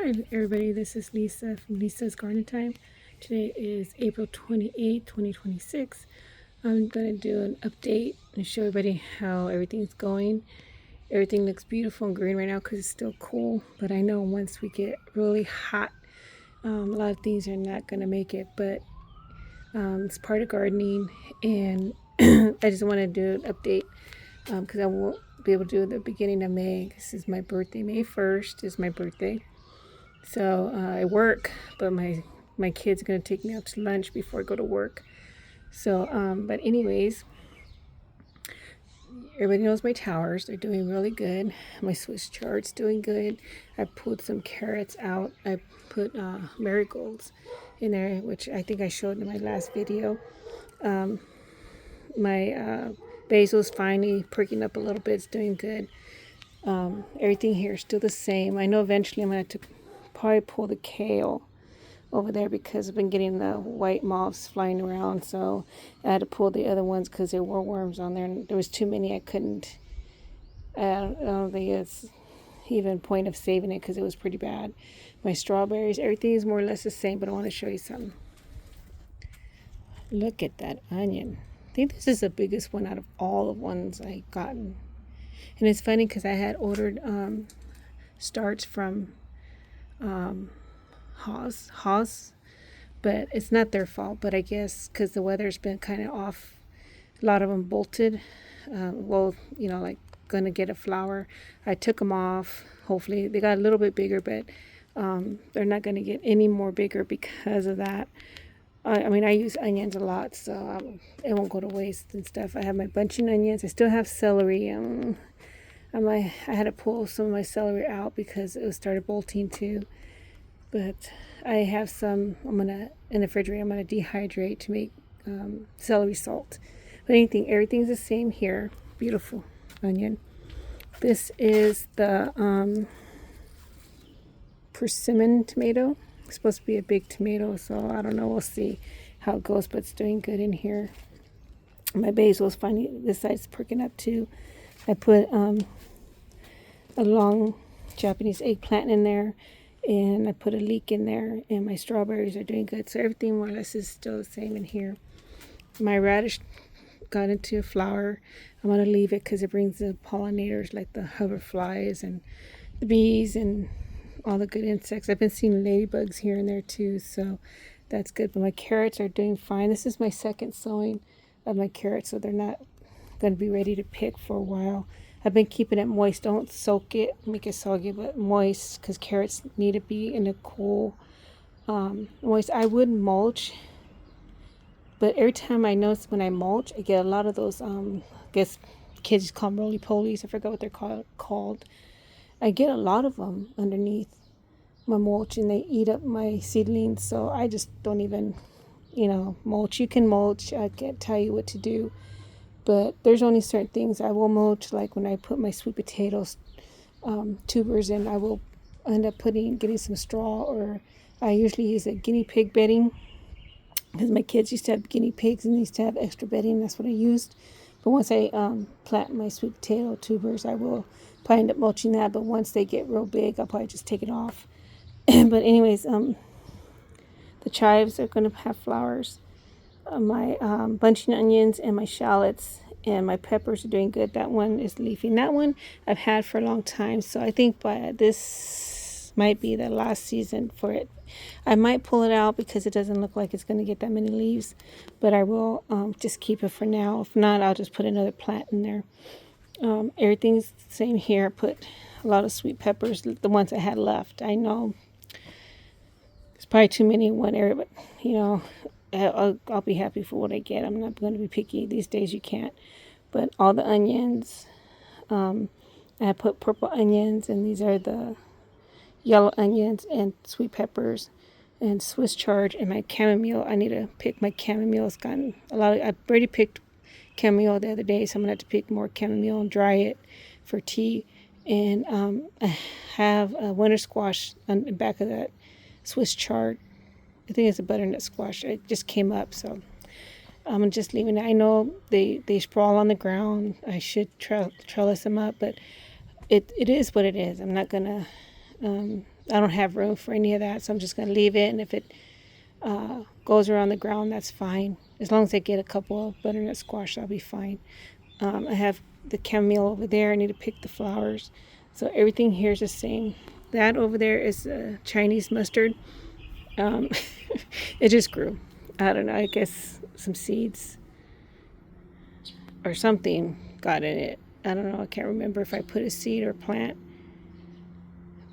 Hi everybody, this is Lisa from Lisa's Garden Time. Today is April 28th, 2026. I'm going to do an update and show everybody how everything's going. Everything looks beautiful and green right now because it's still cool, but I know once we get really hot, a lot of things are not going to make it, but it's part of gardening, and I just want to do an update because I won't be able to do it at the beginning of May. This is my birthday. May 1st is my birthday. So I work, but my kids are gonna take me out to lunch before I go to work. So, but anyways, everybody knows my towers. They're doing really good. My Swiss chart's doing good. I pulled some carrots out. I put marigolds in there, which I think I showed in my last video. My basil's finally perking up a little bit. It's doing good. Everything here is still the same. I know eventually I'm gonna have to probably pull the kale over there because I've been getting the white moths flying around, so I had to pull the other ones because there were worms on there and there was too many. I couldn't. I don't think it's even point of saving it because it was pretty bad. My strawberries, everything is more or less the same, but I want to show you something. Look at that onion. I think this is the biggest one out of all the ones I gotten. And it's funny because I had ordered starts from Haas, but it's not their fault. But I guess because the weather's been kind of off, a lot of them bolted. Like gonna get a flower. I took them off. Hopefully they got a little bit bigger, but they're not gonna get any more bigger because of that. I mean, I use onions a lot, so it won't go to waste and stuff. I have my bunching onions. I still have celery. I had to pull some of my celery out because it started bolting too. But I have some. In the refrigerator. I'm gonna dehydrate to make celery salt. But everything's the same here. Beautiful onion. This is the persimmon tomato. It's supposed to be a big tomato, so I don't know. We'll see how it goes, but it's doing good in here. My basil's finally, this side's perking up too. I put a long Japanese eggplant in there, and I put a leek in there, and my strawberries are doing good. So everything more or less is still the same in here. My radish got into a flower. I'm going to leave it because it brings the pollinators like the hoverflies and the bees and all the good insects. I've been seeing ladybugs here and there too, so that's good. But my carrots are doing fine. This is my second sowing of my carrots, so they're not going to be ready to pick for a while. I've been keeping it moist. Don't soak it, make it soggy, but moist because carrots need to be in a cool moist. I would mulch, but every time I notice when I mulch, I get a lot of those, I guess kids call them roly-polies. I forgot what they're called. I get a lot of them underneath my mulch, and they eat up my seedlings, so I just don't even, mulch. You can mulch. I can't tell you what to do, but there's only certain things I will mulch, like when I put my sweet potatoes tubers in, I will end up getting some straw, or I usually use a guinea pig bedding because my kids used to have guinea pigs and they used to have extra bedding. That's what I used. But once I plant my sweet potato tubers, I will probably end up mulching that. But once they get real big, I'll probably just take it off. But anyways, the chives are going to have flowers. My bunching onions and my shallots and my peppers are doing good. That one is leafing. That one I've had for a long time, so I think by this might be the last season for it. I might pull it out because it doesn't look like it's going to get that many leaves, but I will just keep it for now. If not, I'll just put another plant in there. Everything's the same here. I put a lot of sweet peppers, the ones I had left. I know there's probably too many in one area, but I'll be happy for what I get. I'm not going to be picky. These days you can't. But all the onions, I put purple onions, and these are the yellow onions and sweet peppers and Swiss chard and my chamomile. I need to pick my chamomile. It's gotten I've already picked chamomile the other day, so I'm going to have to pick more chamomile and dry it for tea. And I have a winter squash on the back of that Swiss chard. I think it's a butternut squash. It just came up, so I'm just leaving it. I know they sprawl on the ground. I should trellis them up, but it is what it is. I'm not gonna I don't have room for any of that, so I'm just going to leave it. And if it goes around the ground, that's fine. As long as I get a couple of butternut squash, I'll be fine. I have the chamomile over there. I need to pick the flowers. So everything here is the same. That over there is Chinese mustard. Um, it just grew. I don't know. I guess some seeds or something got in it. I don't know. I can't remember if I put a seed or plant.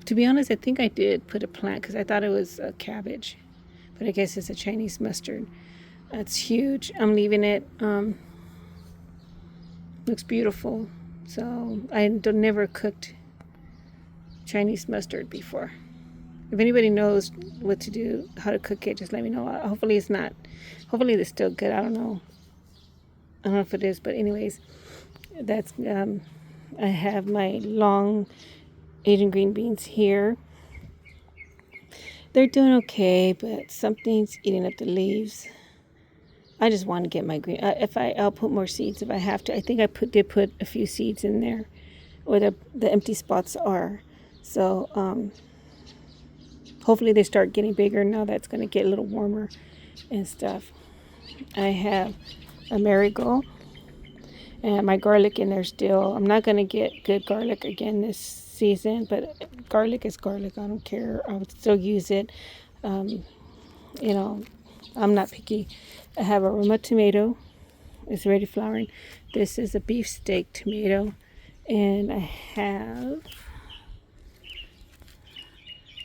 To be honest, I think I did put a plant because I thought it was a cabbage. But I guess it's a Chinese mustard. It's huge. I'm leaving it. Looks beautiful. So I never cooked Chinese mustard before. If anybody knows what to do, how to cook it, just let me know. Hopefully it's not. Hopefully it's still good. I don't know. I don't know if it is, but anyways, that's. I have my long Asian green beans here. They're doing okay, but something's eating up the leaves. I just want to get my green. I'll put more seeds if I have to. I think I did put a few seeds in there, where the empty spots are. So hopefully they start getting bigger now. That's going to get a little warmer and stuff. I have a marigold and my garlic in there still. I'm not going to get good garlic again this season, but garlic is garlic. I don't care. I would still use it. You know, I'm not picky. I have a Roma tomato. It's already flowering. This is a beefsteak tomato. And I have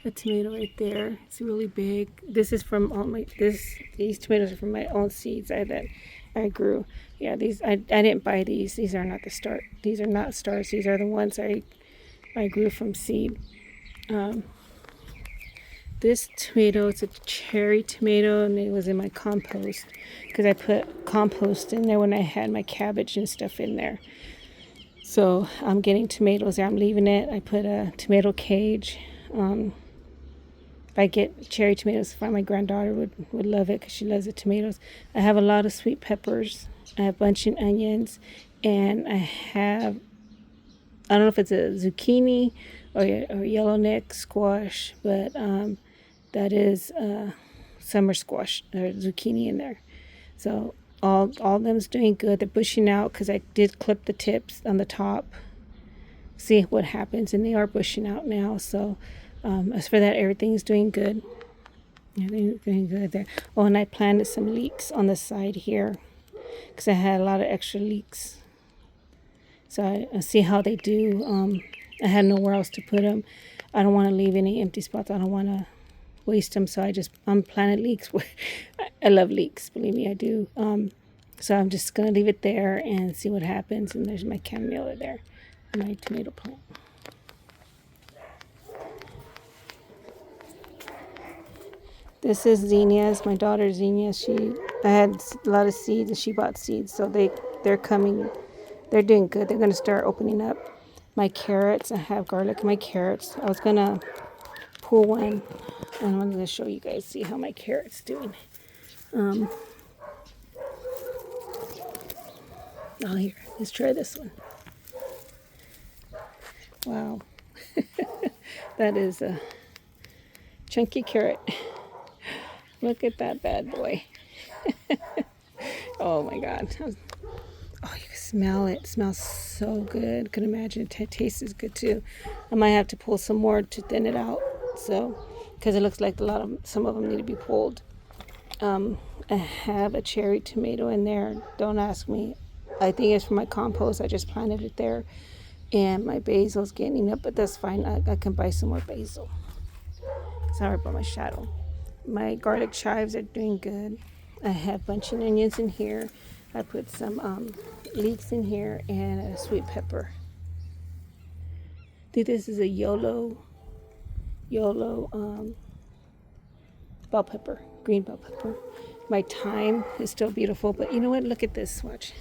a tomato right there. It's really big. This is from all my these tomatoes are from my own seeds that I grew. Yeah, these I didn't buy these. These are not the start. These are not stars. These are the ones I grew from seed. This tomato, it's a cherry tomato, and it was in my compost because I put compost in there when I had my cabbage and stuff in there. So I'm getting tomatoes there. I'm leaving it. I put a tomato cage. If I get cherry tomatoes, my granddaughter would love it because she loves the tomatoes. I have a lot of sweet peppers. I have bunching onions, and I don't know if it's a zucchini or yellow neck squash, but that is summer squash or zucchini in there. So all of them is doing good. They're bushing out because I did clip the tips on the top. See what happens, and they are bushing out now. So as for that, everything's doing good. Everything's doing good there. Oh, and I planted some leeks on the side here because I had a lot of extra leeks. So I see how they do. I had nowhere else to put them. I don't want to leave any empty spots. I don't want to waste them. So I'm planting leeks. I love leeks. Believe me, I do. So I'm just going to leave it there and see what happens. And there's my chamomile there, my tomato plant. This is zinnias. My daughter zinnias. I had a lot of seeds and she bought seeds. So they're coming. They're doing good. They're going to start opening up. My carrots, I have garlic in my carrots. I was going to pull one, and I'm going to show you guys, see how my carrot's doing. Oh, here, let's try this one. Wow. That is a chunky carrot. Look at that bad boy. Oh my God. Oh, you can smell it. It smells so good. I can imagine it tastes good too. I might have to pull some more to thin it out. So, because it looks like some of them need to be pulled. I have a cherry tomato in there. Don't ask me. I think it's from my compost. I just planted it there. And my basil's getting up, but that's fine. I can buy some more basil. Sorry about my shadow. My garlic chives are doing good. I have bunching onions in here. I put some leeks in here and a sweet pepper. I think this is a yellow bell pepper, green bell pepper. My thyme is still beautiful, but you know what? Look at this. Watch.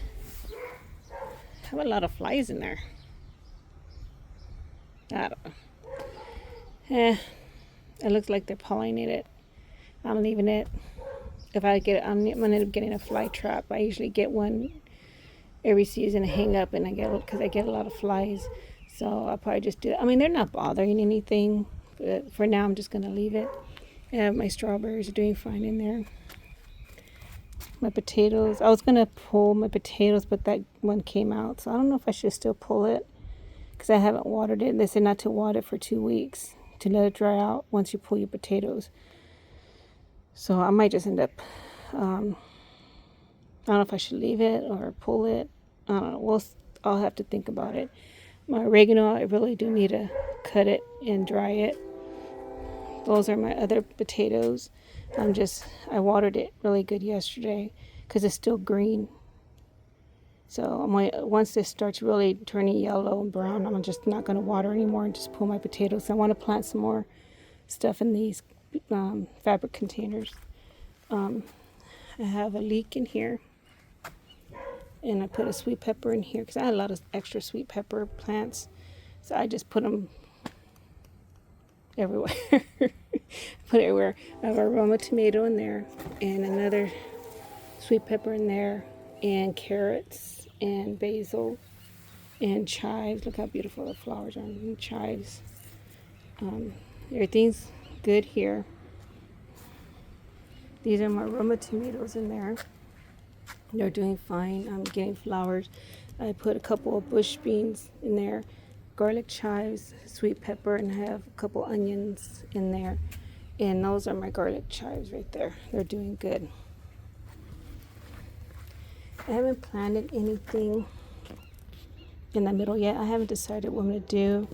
I have a lot of flies in there. I don't know. It looks like they're pollinating it. I'm leaving it. If I get it, I'm going to end up getting a fly trap. I usually get one every season to hang up, and because I get a lot of flies. So I'll probably just do it. I mean, they're not bothering anything, But for now, I'm just going to leave it. And my strawberries are doing fine in there. My potatoes, I was going to pull my potatoes, but that one came out. So I don't know if I should still pull it because I haven't watered it. They said not to water it for 2 weeks, to let it dry out once you pull your potatoes. So I might just end up, I don't know if I should leave it or pull it. I don't know. I'll have to think about it. My oregano, I really do need to cut it and dry it. Those are my other potatoes. I watered it really good yesterday because it's still green. So once this starts really turning yellow and brown, I'm just not going to water anymore and just pull my potatoes. I want to plant some more stuff in these fabric containers. I have a leek in here, and I put a sweet pepper in here because I had a lot of extra sweet pepper plants, so I just put them everywhere. Put it everywhere. I have a Roma tomato in there, and another sweet pepper in there, and carrots, and basil, and chives. Look how beautiful the flowers are, and chives. Everything's good here. These are my Roma tomatoes in there. They're doing fine. I'm getting flowers. I put a couple of bush beans in there, garlic chives, sweet pepper, and I have a couple onions in there. And those are my garlic chives right there. They're doing good. I haven't planted anything in the middle yet. I haven't decided what I'm going to do.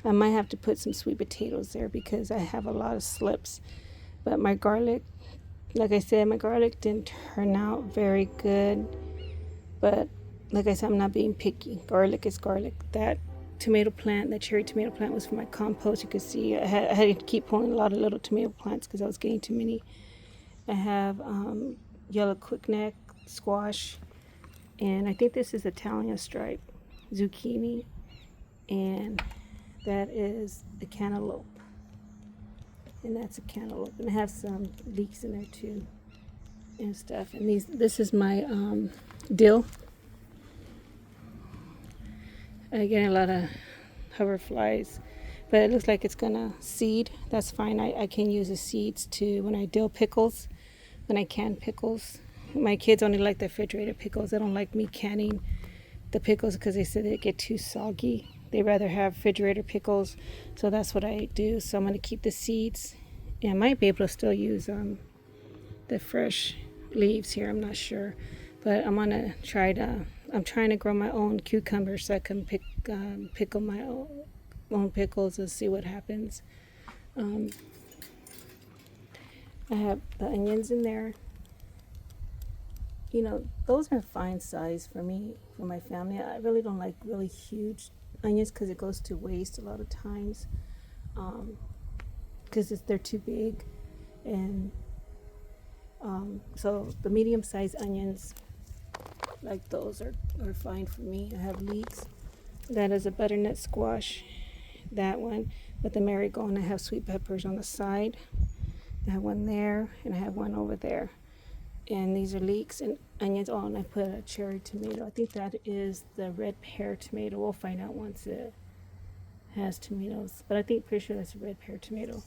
I might have to put some sweet potatoes there because I have a lot of slips. But my garlic, like I said, my garlic didn't turn out very good. But like I said, I'm not being picky. Garlic is garlic. That tomato plant, that cherry tomato plant, was for my compost. You could see I had to keep pulling a lot of little tomato plants because I was getting too many. I have yellow quickneck squash, and I think this is Italian stripe zucchini, and that is a cantaloupe, and that's a cantaloupe, and I have some leeks in there too and stuff. And this is my dill. I get a lot of hoverflies, but it looks like it's gonna seed. That's fine. I can use the seeds to when I dill pickles, when I can pickles. My kids only like the refrigerated pickles. They don't like me canning the pickles because they said they get too soggy. They rather have refrigerator pickles, so that's what I do. So I'm going to keep the seeds, and I might be able to still use the fresh leaves here. I'm not sure, but I'm going to I'm trying to grow my own cucumbers so I can pickle my own pickles and see what happens. I have the onions in there. You know, those are fine size for me, for my family. I really don't like really huge onions because it goes to waste a lot of times because they're too big. And so the medium-sized onions, like those, are fine for me. I have leeks. That is a butternut squash, that one with the marigold. I have sweet peppers on the side. I have one there, and I have one over there. And these are leeks and onions. Oh, and I put a cherry tomato. I think that is the red pear tomato. We'll find out once it has tomatoes. But I think pretty sure that's a red pear tomato.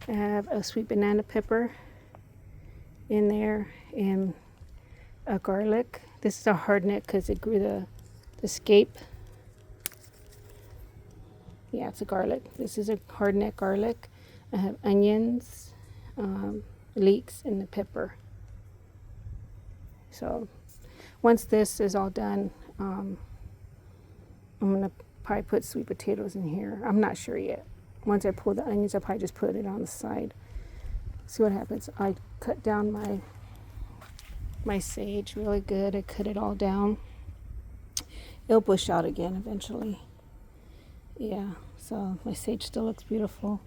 I have a sweet banana pepper in there and a garlic. This is a hardneck because it grew the scape. Yeah, it's a garlic. This is a hardneck garlic. I have onions, leeks, and the pepper. So once this is all done, I'm going to probably put sweet potatoes in here. I'm not sure yet. Once I pull the onions, I'll probably just put it on the side. See what happens. I cut down my sage really good. I cut it all down. It'll bush out again eventually. Yeah, so my sage still looks beautiful.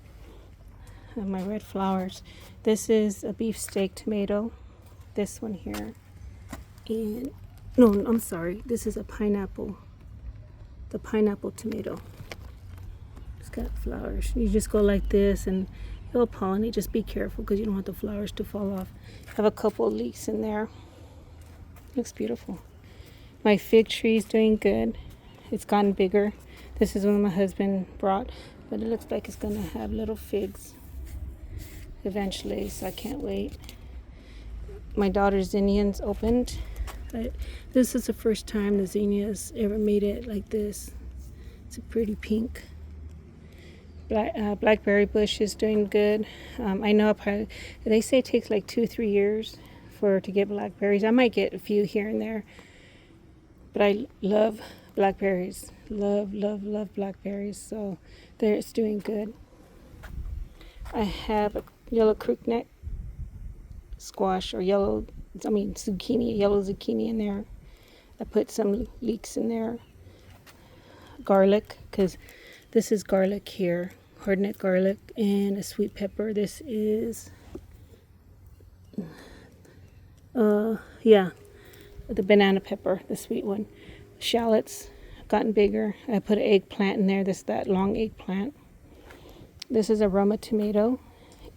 And my red flowers. This is a beefsteak tomato. This one here. And no, I'm sorry. This is a pineapple. The pineapple tomato. It's got flowers. You just go like this and it'll pollinate. Just be careful because you don't want the flowers to fall off. I have a couple of leeks in there. Looks beautiful. My fig tree is doing good. It's gotten bigger. This is one my husband brought, but it looks like it's gonna have little figs eventually, so I can't wait. My daughter's zinnias opened. This is the first time the zinnias ever made it like this. It's a pretty pink. Blackberry bush is doing good. I know they say it takes like 2-3 years to get blackberries. I might get a few here and there, but I love blackberries. Love blackberries. So it's doing good. I have a yellow crookneck squash or yellow zucchini in there. I put some leeks in there. Garlic, because this is garlic here, hardneck garlic, and a sweet pepper. This is the banana pepper, the sweet one. Shallots gotten bigger. I put an eggplant in there. That long eggplant. This is a Roma tomato,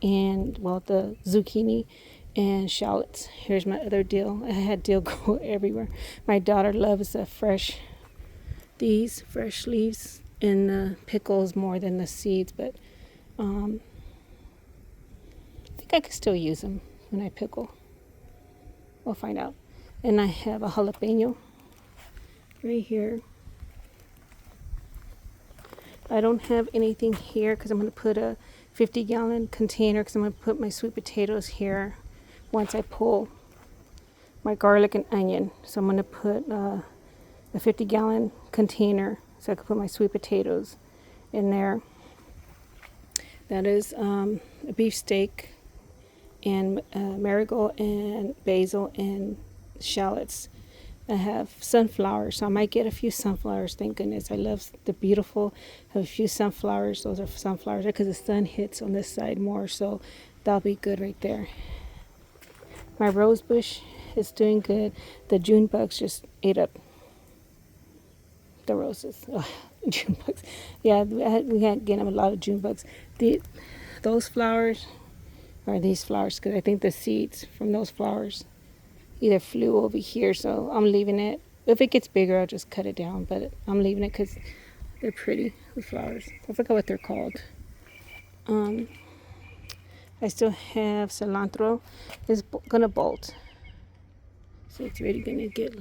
and the zucchini and shallots. Here's my other dill. I had dill grow everywhere. My daughter loves these fresh leaves and the pickles more than the seeds, but I think I could still use them when I pickle. We'll find out. And I have a jalapeno right here. I don't have anything here because I'm going to put a 50-gallon container because I'm going to put my sweet potatoes here once I pull my garlic and onion. So I'm going to put a 50-gallon container so I can put my sweet potatoes in there. That is a beef steak and marigold and basil and shallots. I have sunflowers, so I might get a few sunflowers. Thank goodness. I love the beautiful. I have a few sunflowers. Those are sunflowers because the sun hits on this side more, so that'll be good right there. My rose bush is doing good. The June bugs just ate up the roses. Oh, June bugs. Yeah, we had getting a lot of June bugs. Those flowers are these flowers because I think the seeds from those flowers either flew over here, so I'm leaving it. If it gets bigger, I'll just cut it down, but I'm leaving it because they're pretty, the flowers. I forgot what they're called. I still have cilantro. It's gonna bolt, so it's really gonna get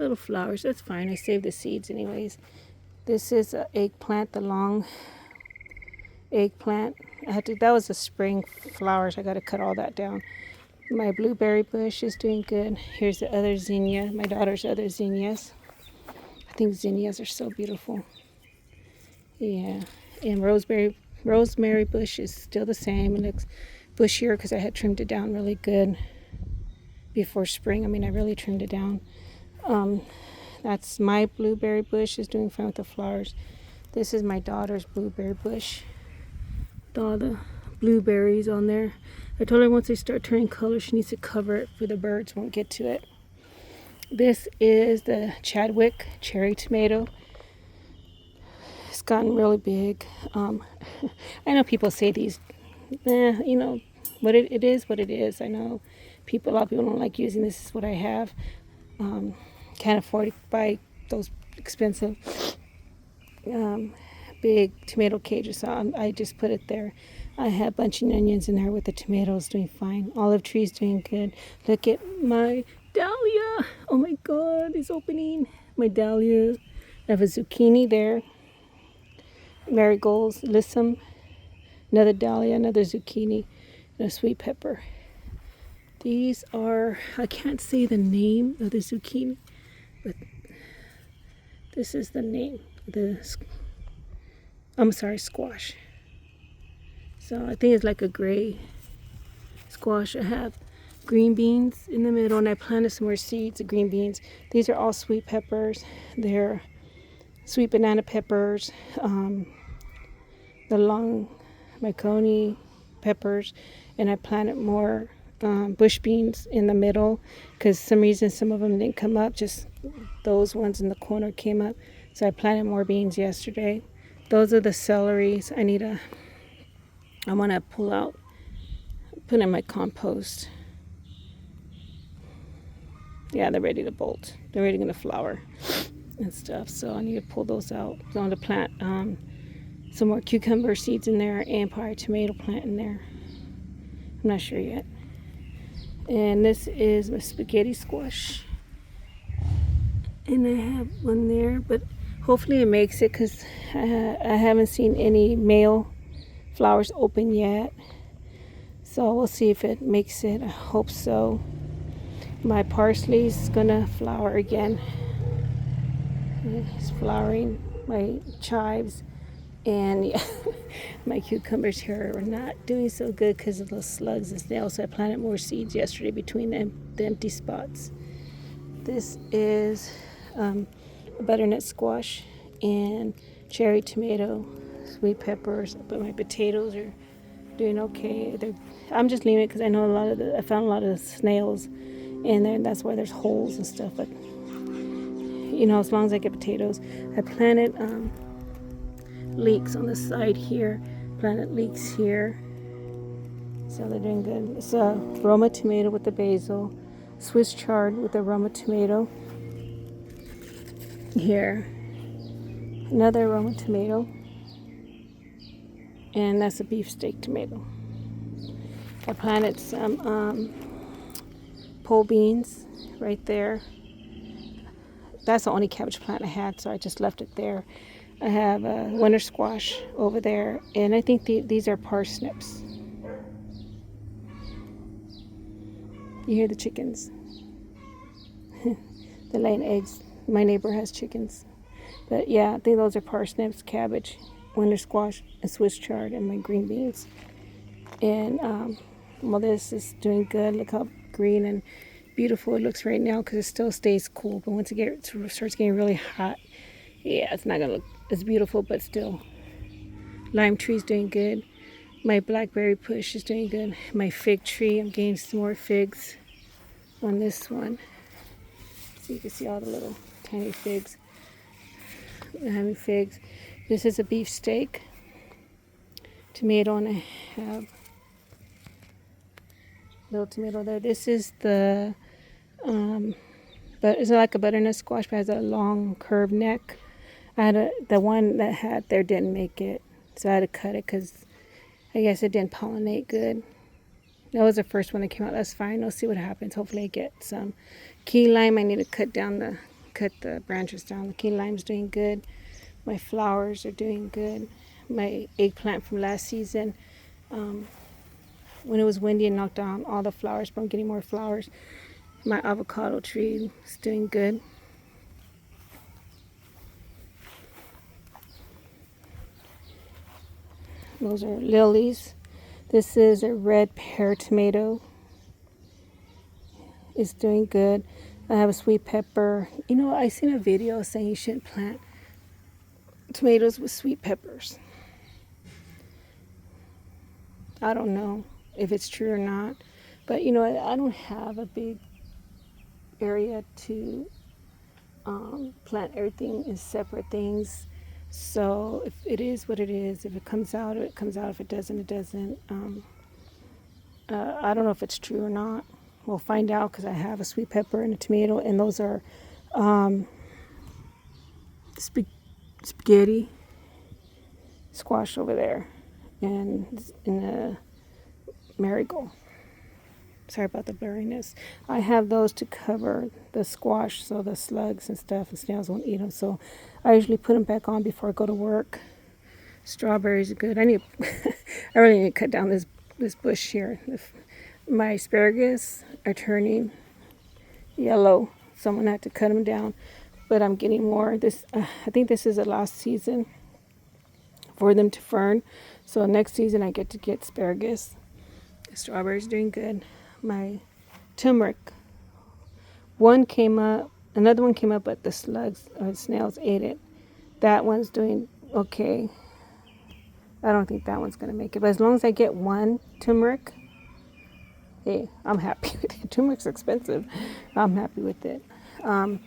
little flowers. That's fine. I saved the seeds anyways. This is an eggplant, the long eggplant. That was the spring flowers. I got to cut all that down. My blueberry bush is doing good. Here's the other zinnia, my daughter's other zinnias. I think zinnias are so beautiful. Yeah, and rosemary bush is still the same. It looks bushier because I had trimmed it down really good before spring. I really trimmed it down. That's my blueberry bush is doing fine with the flowers. This is my daughter's blueberry bush. All the blueberries on there. I told her once they start turning color, she needs to cover it for the birds won't get to it. This is the Chadwick cherry tomato. It's gotten really big. I know people say these, what it is what it is. I know a lot of people don't like using this. This is what I have. Can't afford to buy those expensive big tomato cages, so I just put it there. I have bunching onions in there with the tomatoes doing fine. Olive trees doing good. Look at my dahlia. Oh my God, it's opening. My dahlia. I have a zucchini there. Marigolds, lissum, another dahlia, another zucchini, and a sweet pepper. These are, I can't say the name of the zucchini, but this is the name. Squash. So I think it's like a gray squash. I have green beans in the middle, and I planted some more seeds of green beans. These are all sweet peppers. They're sweet banana peppers, the long macaroni peppers, and I planted more bush beans in the middle because some reason some of them didn't come up, just those ones in the corner came up, so I planted more beans yesterday. Those are the celeries I want to pull out, put in my compost. Yeah, they're ready to bolt. They're ready to flower. and stuff. So I need to pull those out. So I'm going to plant some more cucumber seeds in there and probably a tomato plant in there. I'm not sure yet. And this is my spaghetti squash. And I have one there, but hopefully it makes it because I haven't seen any male flowers open yet. So we'll see if it makes it. I hope so. My parsley is gonna flower again. It's flowering. My chives and yeah, my cucumbers here are not doing so good because of those slugs and snails. So I planted more seeds yesterday between the empty spots. This is a butternut squash and cherry tomato, sweet peppers. But my potatoes are doing okay. I'm just leaving it because I know I found a lot of snails in there, and that's why there's holes and stuff. But as long as I get potatoes, I planted leeks on the side here, planted leeks here, so they're doing good. It's a Roma tomato with the basil, Swiss chard with the Roma tomato here, another Roma tomato, and that's a beefsteak tomato. I planted some pole beans right there. That's the only cabbage plant I had, so I just left it there. I have a winter squash over there, and I think these are parsnips. You hear the chickens. They're laying eggs. My neighbor has chickens. But yeah, I think those are parsnips, cabbage, winter squash, and Swiss chard, and my green beans. And this is doing good. Look how green and beautiful it looks right now because it still stays cool. But once it starts getting really hot, yeah, it's not going to look as beautiful, but still. Lime tree's doing good. My blackberry bush is doing good. My fig tree, I'm getting some more figs on this one. So you can see all the little tiny figs. I'm having figs. This is a beefsteak tomato, and I have little tomato there. This is the but it's like a butternut squash, but has a long curved neck. The one that had there didn't make it, so I had to cut it because I guess it didn't pollinate good. That was the first one that came out. That's fine. We'll see what happens. Hopefully I get some key lime. I need to cut the branches down. The key lime's doing good. My flowers are doing good. My eggplant from last season, when it was windy and knocked down all the flowers, but I'm getting more flowers. My avocado tree is doing good. Those are lilies. This is a red pear tomato. It's doing good. I have a sweet pepper. I seen a video saying you shouldn't plant tomatoes with sweet peppers. I don't know if it's true or not, but I don't have a big area to plant everything in separate things. So if it is what it is, if it comes out, it comes out. If it doesn't, it doesn't. I don't know if it's true or not. We'll find out because I have a sweet pepper and a tomato, and those are spaghetti squash over there, and in the marigold. Sorry about the blurriness. I have those to cover the squash so the slugs and stuff and snails won't eat them. So I usually put them back on before I go to work. Strawberries are good. I really need to cut down this bush here. My asparagus are turning yellow, so I'm gonna have to cut them down. But I'm getting more. I think this is the last season for them to fern. So next season I get to get asparagus. The strawberries are doing good. My turmeric. One came up, another one came up, but the slugs or snails ate it. That one's doing okay. I don't think that one's gonna make it, but as long as I get one turmeric, hey, I'm happy with it. Turmeric's expensive. I'm happy with it. I'm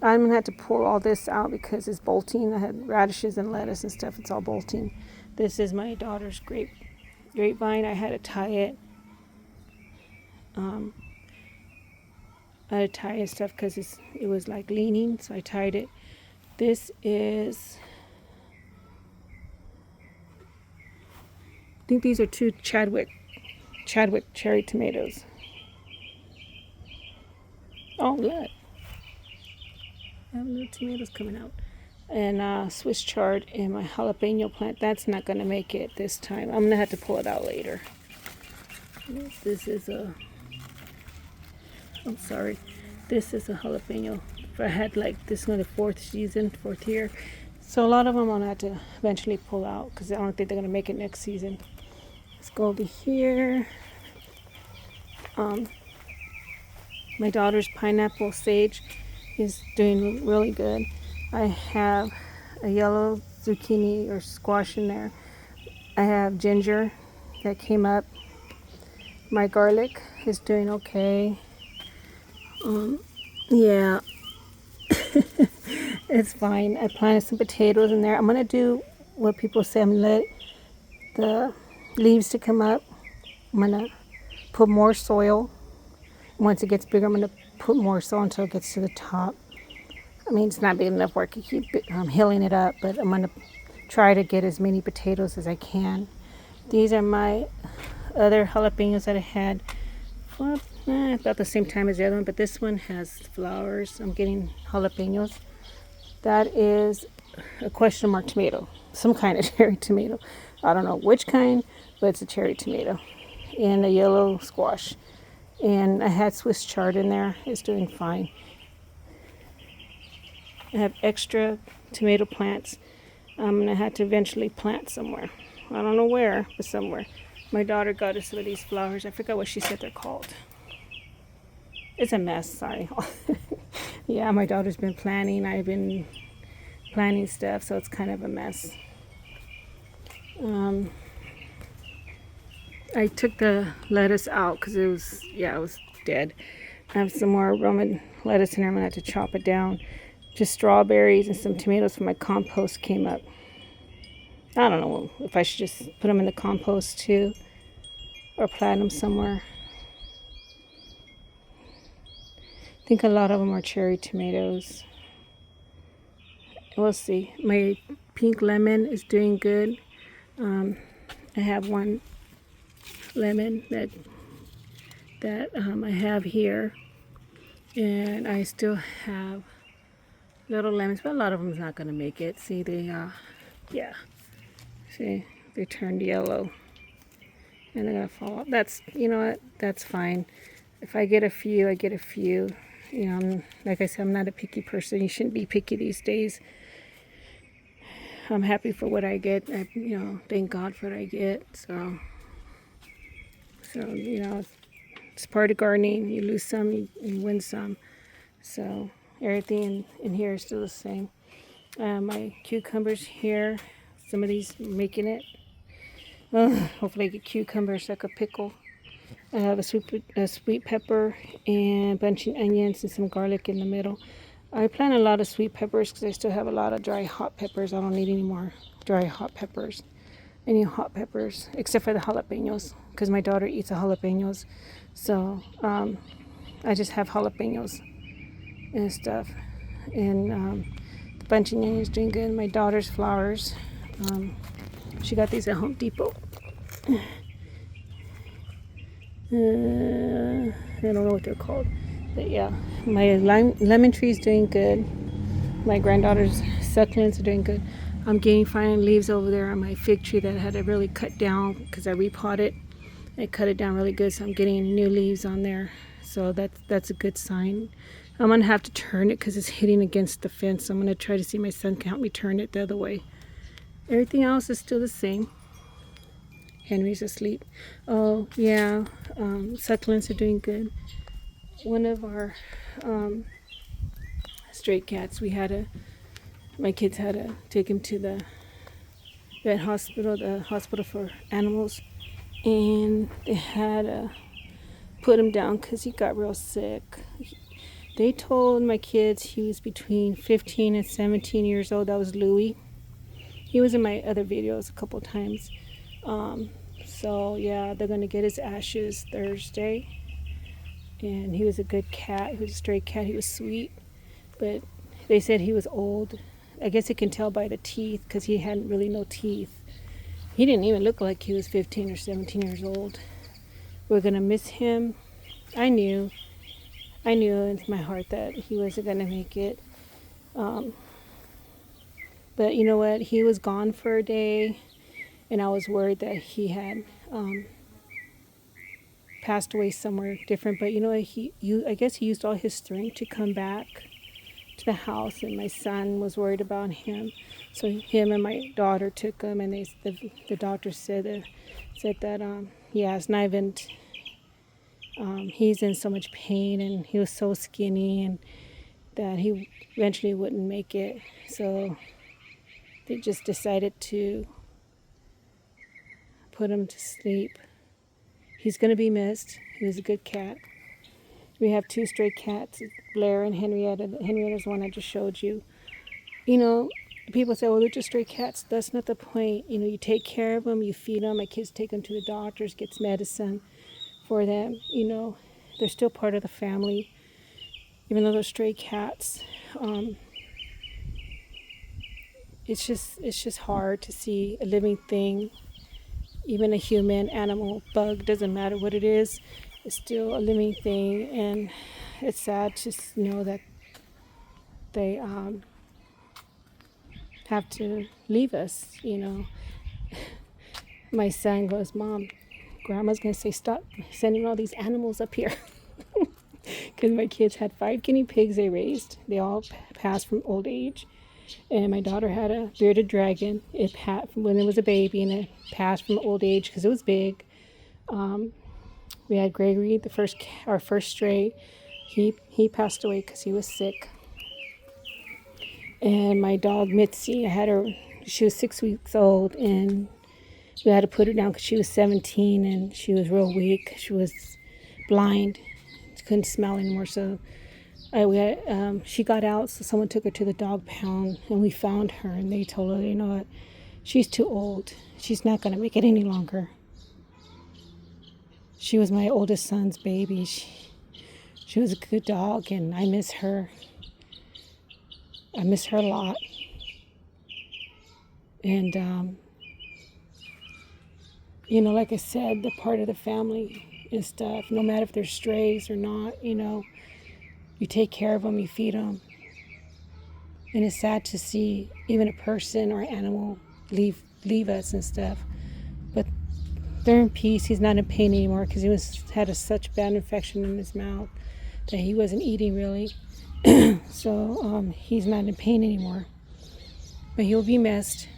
gonna have to pull all this out because it's bolting. I had radishes and lettuce and stuff. It's all bolting. This is my daughter's grapevine. I had to tie it. I had to tie it stuff because it was like leaning, so I tied it. This is, I think these are two Chadwick cherry tomatoes. Oh, look. I have little tomatoes coming out. And Swiss chard and my jalapeno plant. That's not going to make it this time. I'm going to have to pull it out later. This is a, I'm sorry. This is a jalapeno. If I had like, this is the fourth year. So a lot of them I'm going to have to eventually pull out because I don't think they're going to make it next season. Let's go over here. My daughter's pineapple sage is doing really good. I have a yellow zucchini or squash in there. I have ginger that came up. My garlic is doing okay. Yeah, it's fine. I planted some potatoes in there. I'm gonna do what people say. I'm gonna let the leaves to come up. I'm gonna put more soil. Once it gets bigger, I'm gonna put more soil until it gets to the top. I mean, it's not big enough where I can keep healing it up, but I'm gonna try to get as many potatoes as I can. These are my other jalapenos that I had about the same time as the other one, but this one has flowers. I'm getting jalapenos. That is a question mark tomato, some kind of cherry tomato. I don't know which kind, but it's a cherry tomato. And a yellow squash. And I had Swiss chard in there. It's doing fine. I have extra tomato plants. I'm going to have to eventually plant somewhere. I don't know where, but somewhere. My daughter got us some of these flowers. I forgot what she said they're called. It's a mess, sorry. Yeah, my daughter's been planning. I've been planning stuff, so it's kind of a mess. I took the lettuce out because it was dead. I have some more Roman lettuce in there. I'm going to have to chop it down. Just strawberries and some tomatoes from my compost came up. I don't know if I should just put them in the compost too or plant them somewhere. I think a lot of them are cherry tomatoes. We'll see. My pink lemon is doing good. I have one lemon that I have here, and I still have little lemons, but a lot of them is not going to make it. See, they see, they turned yellow, and they're going to fall. That's, you know what, that's fine. If I get a few, I get a few. You know, like I said, I'm not a picky person. You shouldn't be picky these days. I'm happy for what I get. Thank God for what I get. So it's part of gardening. You lose some, you win some. So everything in here is still the same. My cucumbers here, some of these are making it. Hopefully I get cucumbers like a pickle. I have a sweet pepper and bunching onions and some garlic in the middle. I plant a lot of sweet peppers because I still have a lot of dry hot peppers. I don't need any more dry hot peppers. Any hot peppers except for the jalapenos because my daughter eats the jalapenos. So I just have jalapenos and stuff. And the bunching onions doing good. My daughter's flowers. She got these at Home Depot. I don't know what they're called, but yeah, my lemon tree is doing good. My granddaughter's succulents are doing good. I'm getting fine leaves over there on my fig tree that I had to really cut down because I repotted. I cut it down really good, so I'm getting new leaves on there. So that's a good sign. I'm gonna have to turn it because it's hitting against the fence. I'm gonna try to see if my son can help me turn it the other way. Everything else is still the same. Henry's asleep. Oh yeah, succulents are doing good. One of our stray cats, my kids had to take him to the vet hospital, the hospital for animals, and they had to put him down because he got real sick. They told my kids he was between 15 and 17 years old. That was Louie. He was in my other videos a couple times. So yeah, they're gonna get his ashes Thursday. And he was a good cat. He was a stray cat. He was sweet, but they said he was old. I guess you can tell by the teeth because he had really no teeth. He didn't even look like he was 15 or 17 years old. We're going to miss him. I knew in my heart that he wasn't going to make it. But you know what? He was gone for a day, and I was worried that he had passed away somewhere different. But you know what? I guess he used all his strength to come back to the house, and my son was worried about him. So him and my daughter took him, and the doctor said that it's not even. He's in so much pain, and he was so skinny, and that he eventually wouldn't make it. So they just decided to put him to sleep. He's going to be missed. He was a good cat. We have 2 stray cats, Blair and Henrietta. Henrietta's one I just showed you. You know, people say, well, they're just stray cats. That's not the point. You know, you take care of them, you feed them. My kids take them to the doctors, gets medicine for them. You know, they're still part of the family, even though they're stray cats. It's just hard to see a living thing, even a human, animal, bug, doesn't matter what it is, it's still a living thing. And it's sad to know that they have to leave us, you know. My son goes, Mom, Grandma's going to say, stop sending all these animals up here. Because my kids had 5 guinea pigs they raised. They all passed from old age. And my daughter had a bearded dragon. It passed when it was a baby, and it passed from old age because it was big. We had Gregory, our first stray. He passed away because he was sick. And my dog Mitzi, I had her. She was 6 weeks old, and we had to put her down because she was 17 and she was real weak. She was blind, she couldn't smell anymore. So she got out, so someone took her to the dog pound, and we found her, and they told her, you know what, she's too old. She's not going to make it any longer. She was my oldest son's baby. She was a good dog, and I miss her. I miss her a lot. And, you know, like I said, the part of the family and stuff, no matter if they're strays or not, you know, you take care of them, you feed them. And it's sad to see even a person or animal leave us and stuff. But they're in peace. He's not in pain anymore because he had such bad infection in his mouth that he wasn't eating really. So he's not in pain anymore. But he'll be missed.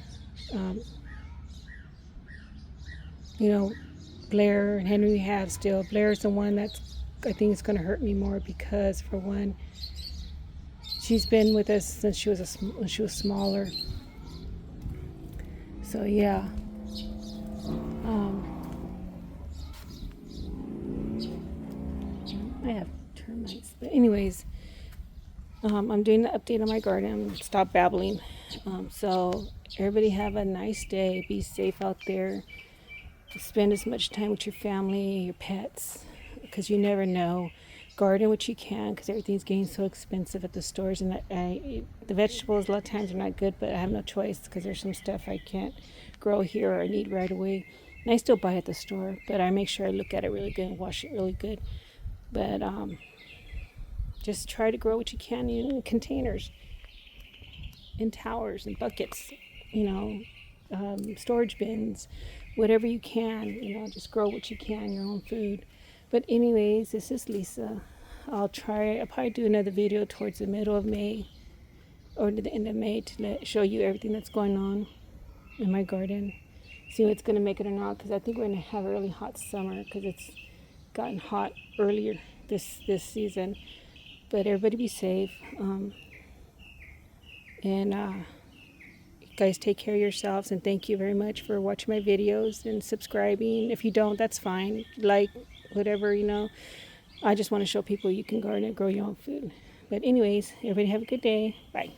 You know, Blair and Henry have still. Blair's the one that's, I think it's going to hurt me more because, for one, she's been with us since when she was smaller. So yeah. I have termites, but anyways, I'm doing the update on my garden. Stop babbling. So everybody have a nice day. Be safe out there. Spend as much time with your family, your pets, because you never know. Garden what you can, because everything's getting so expensive at the stores, and the vegetables a lot of times are not good, but I have no choice because there's some stuff I can't grow here or I need right away. And I still buy at the store, but I make sure I look at it really good and wash it really good. But just try to grow what you can in containers, in towers and buckets, you know, storage bins, whatever you can, you know, just grow what you can, your own food. But anyways, this is Lisa. I'll probably do another video towards the middle of May or to the end of May to show you everything that's going on in my garden. See what's going to make it or not, because I think we're going to have a really hot summer because it's gotten hot earlier this season. But everybody be safe. And you guys take care of yourselves, and thank you very much for watching my videos and subscribing. If you don't, that's fine. Like, whatever, you know. I just want to show people you can garden and grow your own food. But anyways, everybody have a good day. Bye.